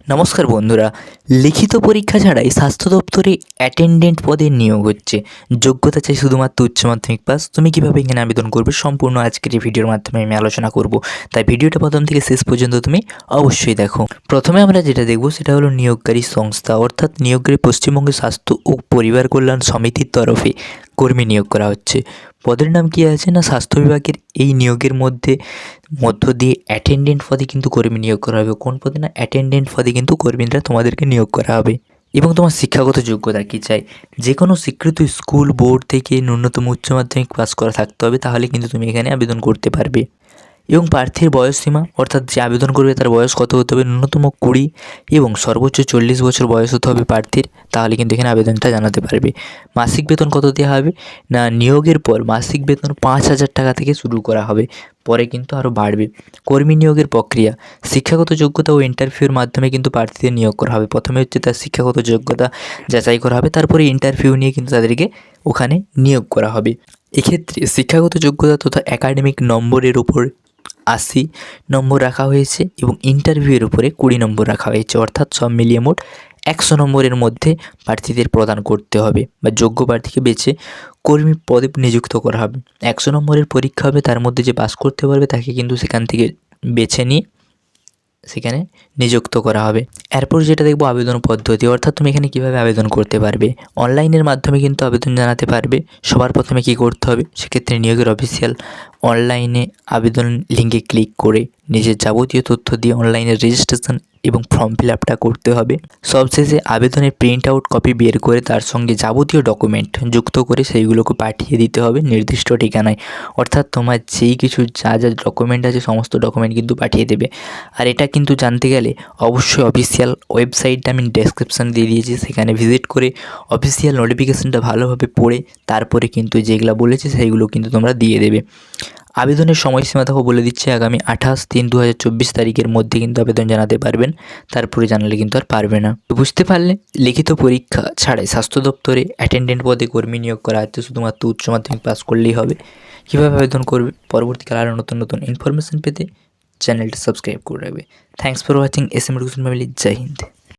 নমস্কার বন্ধুরা, লিখিত পরীক্ষা ছাড়াই স্বাস্থ্য দপ্তরে অ্যাটেন্ডেন্ট পদে নিয়োগ হচ্ছে। যোগ্যতা চাই শুধুমাত্র উচ্চ মাধ্যমিক পাস। তুমি কীভাবে এখানে আবেদন করবে সম্পূর্ণ আজকের এই ভিডিওর মাধ্যমে আমি আলোচনা করব। তাই ভিডিওটা প্রথম থেকে শেষ পর্যন্ত তুমি অবশ্যই দেখো। প্রথমে আমরা যেটা দেখব সেটা হলো নিয়োগকারী সংস্থা, অর্থাৎ নিয়োগকারী পশ্চিমবঙ্গের স্বাস্থ্য ও পরিবার কল্যাণ সমিতির তরফে কর্মী নিয়োগ করা হচ্ছে। পদের নাম কী আছে না, স্বাস্থ্য বিভাগের এই নিয়োগের মধ্য দিয়ে অ্যাটেন্ডেন্ট পদে কিন্তু কর্মী নিয়োগ করা হবে। কোন পদে না, অ্যাটেন্ডেন্ট পদে কিন্তু কর্মীরা তোমাদেরকে নিয়োগ করা হবে। এবং তোমার শিক্ষাগত যোগ্যতা কী চাই, যে কোনো স্বীকৃত স্কুল বোর্ড থেকে ন্যূনতম উচ্চ মাধ্যমিক পাস করা থাকতে হবে, তাহলে কিন্তু তুমি এখানে আবেদন করতে পারবে। এবং প্রার্থীর বয়সসীমা, অর্থাৎ যে আবেদন করবে তার বয়স কত হতে হবে, ন্যূনতম 20 এবং সর্বোচ্চ 40 বছর বয়স হতে হবে প্রার্থীর, তাহলে কিন্তু এখানে আবেদনটা জানাতে পারবে। মাসিক বেতন কত দেওয়া হবে না, নিয়োগের পর মাসিক বেতন 5,000 টাকা থেকে শুরু করা হবে, পরে কিন্তু আরও বাড়বে। কর্মী নিয়োগের প্রক্রিয়া, শিক্ষাগত যোগ্যতা ও ইন্টারভিউর মাধ্যমে কিন্তু প্রার্থীদের নিয়োগ করা হবে। প্রথমে হচ্ছে তার শিক্ষাগত যোগ্যতা যাচাই করা হবে, তারপরে ইন্টারভিউ নিয়ে কিন্তু তাদেরকে ওখানে নিয়োগ করা হবে। এক্ষেত্রে শিক্ষাগত যোগ্যতা তথা একাডেমিক নম্বরের উপর 80 নম্বর রাখা হয়েছে এবং ইন্টারভিউয়ের উপরে 20 নম্বর রাখা হয়েছে, অর্থাৎ সব মিলিয়ে মোট 100 নম্বরের মধ্যে প্রার্থীদের প্রদান করতে হবে বা যোগ্য প্রার্থীকে বেছে কর্মী পদে নিযুক্ত করা হবে। 100 নম্বরের পরীক্ষা হবে, তার মধ্যে যে পাস করতে পারবে তাকে কিন্তু সেখান থেকে বেছে নিয়ে সেখানে নিযুক্ত করা হবে। এরপর যেটা দেখবো আবেদন পদ্ধতি, অর্থাৎ তুমি এখানে কীভাবে আবেদন করতে পারবে। অনলাইনের মাধ্যমে কিন্তু আবেদন জানাতে পারবে। সবার প্রথমে কী করতে হবে, সেক্ষেত্রে নিয়োগের অফিসিয়াল অনলাইনে আবেদন লিঙ্কে ক্লিক করে নিজের যাবতীয় তথ্য দিয়ে অনলাইনে রেজিস্ট্রেশন এবং ফর্ম ফিল আপটা করতে হবে। সবশেষে আবেদনের প্রিন্ট আউট কপি বের করে তার সঙ্গে যাবতীয় ডকুমেন্ট যুক্ত করে সেইগুলোকে পাঠিয়ে দিতে হবে নির্দিষ্ট ঠিকানায়, অর্থাৎ তোমার যেই কিছু যা যা ডকুমেন্ট আছে সমস্ত ডকুমেন্ট কিন্তু পাঠিয়ে দেবে। আর এটা কিন্তু জানতে গেলে অবশ্যই অফিসিয়াল ওয়েবসাইটটা আমি ডেসক্রিপশান দিয়ে দিয়েছি, সেখানে ভিজিট করে অফিসিয়াল নোটিফিকেশানটা ভালোভাবে পড়ে তারপরে কিন্তু যেগুলো বলেছে সেইগুলো কিন্তু তোমরা দিয়ে দেবে। আবেদনের সময়সীমা দেখো বলে দিচ্ছে, আগামী 28/3/2024 তারিখের মধ্যে কিন্তু আবেদন জানাতে পারবেন, তারপরে জানালে কিন্তু আর পারবে না। তো বুঝতে পারলে, লিখিত পরীক্ষা ছাড়াই স্বাস্থ্য দপ্তরে অ্যাটেন্ডেন্ট পদে কর্মী নিয়োগ করা হচ্ছে, শুধুমাত্র উচ্চ মাধ্যমিক পাস করলেই হবে। কীভাবে আবেদন করবে, পরবর্তীকালে আরও নতুন নতুন ইনফরমেশান পেতে চ্যানেলটা সাবস্ক্রাইব করে রাখবে। Thanks for watching S M education family. জয় হিন্দ।